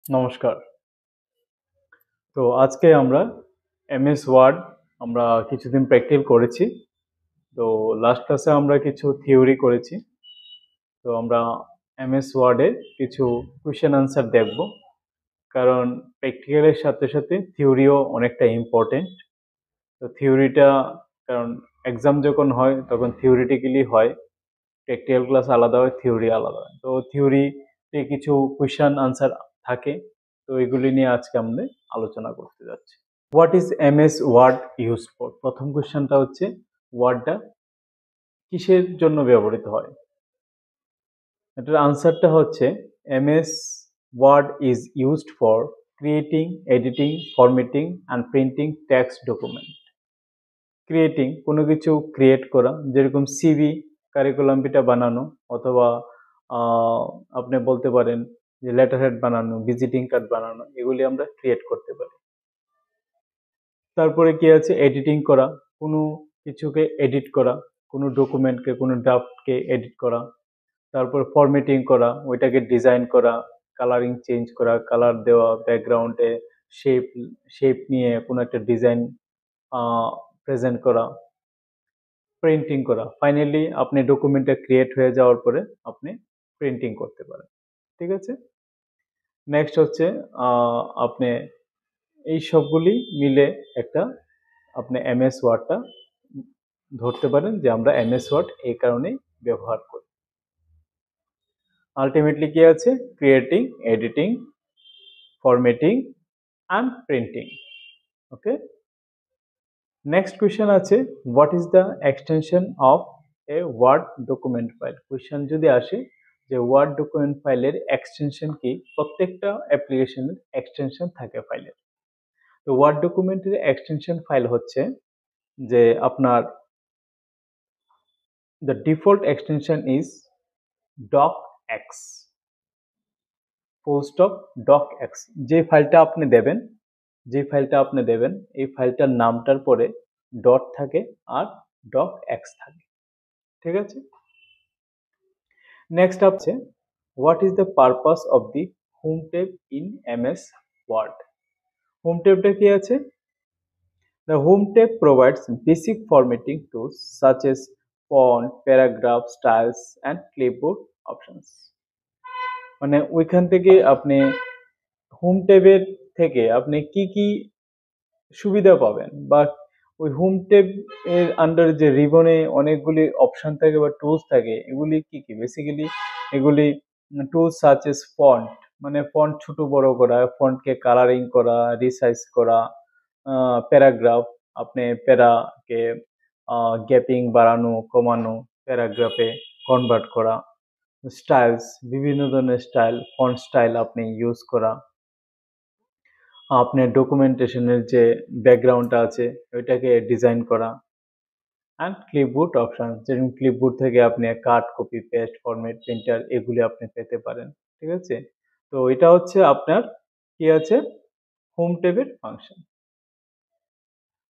নমস্কার। তো আজকে আমরা এমএস ওয়ার্ড আমরা কিছুদিন প্র্যাকটিস করেছি। তো লাস্ট ক্লাসে আমরা কিছু থিওরি করেছি। তো আমরা এমএস ওয়ার্ডের কিছু কোয়েশ্চেন আনসার দেখব। কারণ প্র্যাকটিক্যালের সাথে সাথে থিওরিও অনেকটা ইম্পর্টেন্ট। তো থিওরিটা কারণ এক্সাম যখন হয় তখন থিওরিটিক্যালি হয়। প্র্যাকটিক্যাল ক্লাস আলাদা হয়, থিওরি আলাদা হয়। তো থিওরিতে কিছু কোয়েশ্চেন আনসার থাকে। তো এগুলি নিয়ে আজকে আমরা আলোচনা করতে যাচ্ছি। What is MS word use for? প্রথম কোয়েশ্চেনটা হচ্ছে ওয়ার্ডটা কিসের জন্য ব্যবহৃত হয়? এটার আনসারটা হচ্ছে MS word is used for creating, editing, formatting and printing text document. Creating কোনো কিছু ক্রিয়েট করা, যেরকম সিভি, কারিকুলাম ভিটা বানানো, অথবা আপনি বলতে পারেন যে লেটার হেড বানানো, ভিজিটিং কার্ড বানানো, এগুলি আমরা ক্রিয়েট করতে পারি। তারপরে কি আছে এডিটিং করা, কোনো কিছুকে এডিট করা, কোনো ডকুমেন্টকে, কোনো ড্রাফটকে এডিট করা। তারপর ফরম্যাটিং করা, ওইটাকে ডিজাইন করা, কালারিং চেঞ্জ করা, কালার দেওয়া, ব্যাকগ্রাউন্ডে শেপ শেপ নিয়ে কোনো একটা ডিজাইন প্রেজেন্ট করা। প্রিন্টিং করা, ফাইনালি আপনি ডকুমেন্টটা ক্রিয়েট হয়ে যাওয়ার পরে আপনি প্রিন্টিং করতে পারেন। ঠিক আছে। নেক্সট হচ্ছে আপনি এই সবগুলি মিলে একটা আপনি এমএস ওয়ার্ডটা ধরতে পারেন যে আমরা এমএস ওয়ার্ড এই কারণেই ব্যবহার করি। আলটিমেটলি কি আছে? Creating, editing, formatting and printing. Okay. Next question আছে what is the extension of a Word document file? Question যদি আসে যে ওয়ার্ড ডকুমেন্ট ফাইলের এক্সটেনশন কি, প্রত্যেকটা অ্যাপ্লিকেশনের এক্সটেনশন থাকে ফাইলের। তো ওয়ার্ড ডকুমেন্টের এক্সটেনশন ফাইল হচ্ছে যে আপনার the default extension is docx, full stop docx। যে ফাইলটা আপনি দেবেন, এই ফাইলটার নামটার পরে ডট থাকে আর docx থাকে। ঠিক আছে। নেক্সট আছে what is the purpose of the home tab in MS Word? Home ট্যাবটা কি আছে? The home tab provides basic formatting tools such as font, paragraph, styles, and clipboard options। মানে ওইখান থেকে আপনি হোম ট্যাবের থেকে আপনি কি কি সুবিধা পাবেন, বা ওই হোম ট্যাব এর আন্ডারে যে রিবনে অনেকগুলি অপশন থাকে বা টুলস থাকে, এগুলি কি কি? বেসিক্যালি এগুলি টুলস সাচ এস ফন্ট, মানে ফন্ট ছোট বড় করা, ফন্টকে কালারিং করা, রিসাইজ করা, প্যারাগ্রাফ, আপনি প্যারাকে গ্যাপিং বাড়ানো কমানো, প্যারাগ্রাফে কনভার্ট করা, স্টাইলস, বিভিন্ন ধরনের স্টাইল, ফন্ট স্টাইল আপনি ইউজ করা, আপনার ডকুমেন্টেশনের যে ব্যাকগ্রাউন্ডটা আছে ওইটাকে ডিজাইন করা, অ্যান্ড ক্লিপবোর্ড অপশন, যেরকম ক্লিপবোর্ড থেকে আপনি কাট, কপি, পেস্ট, ফরম্যাট, প্রিন্টার এগুলি আপনি পেতে পারেন। ঠিক আছে। তো এটা হচ্ছে আপনার কি আছে হোম ট্যাবের ফাংশন।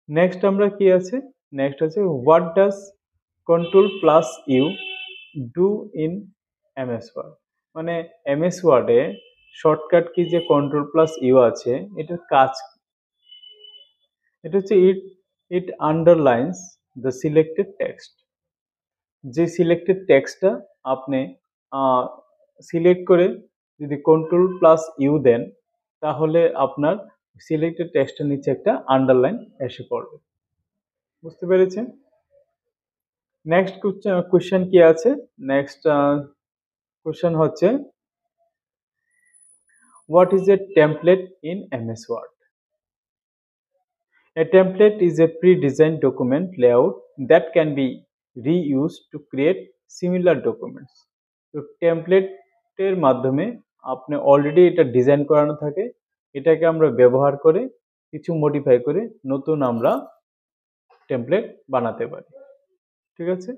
নেক্সট আমরা কি আছে, নেক্সট আছে what does control plus U do in MS word? মানে এমএস ওয়ার্ডে শর্টকাট কি যে কন্ট্রোল প্লাস ইউ আছে, এটার কাজ এটা হচ্ছে ইট আন্ডারলাইন্স দ্য সিলেক্টেড টেক্সট। যে সিলেক্টেড টেক্সটটা আপনি সিলেক্ট করে যদি কন্ট্রোল প্লাস ইউ দেন, তাহলে আপনার সিলেক্টেড টেক্সটের নিচে একটা আন্ডারলাইন এসে পড়বে। বুঝতে পেরেছেন? নেক্সট কোশ্চেন কি আছে? নেক্সট কোশ্চেন হচ্ছে what is a template in MS word? A template is a pre-designed document layout that can be reused to create similar documents. তো টেমপ্লেটের মাধ্যমে আপনি অলরেডি এটা ডিজাইন করানো থাকে, এটাকে আমরা ব্যবহার করে কিছু মডিফাই করে নতুন আমরা টেমপ্লেট বানাতে পারি। ঠিক আছে।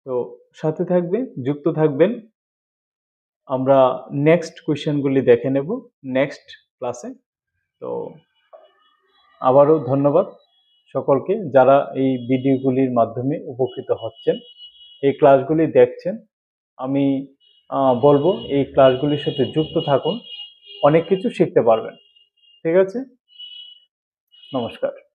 তো সাথে থাকবেন, যুক্ত থাকবেন। আমরা নেক্সট কোয়েশ্চেনগুলি দেখে নেব নেক্সট ক্লাসে। তো আবারও ধন্যবাদ সকলকে যারা এই ভিডিওগুলির মাধ্যমে উপকৃত হচ্ছেন, এই ক্লাসগুলি দেখছেন। আমি বলবো এই ক্লাসগুলির সাথে যুক্ত থাকুন। অনেক কিছু শিখতে পারবেন। ঠিক আছে? নমস্কার।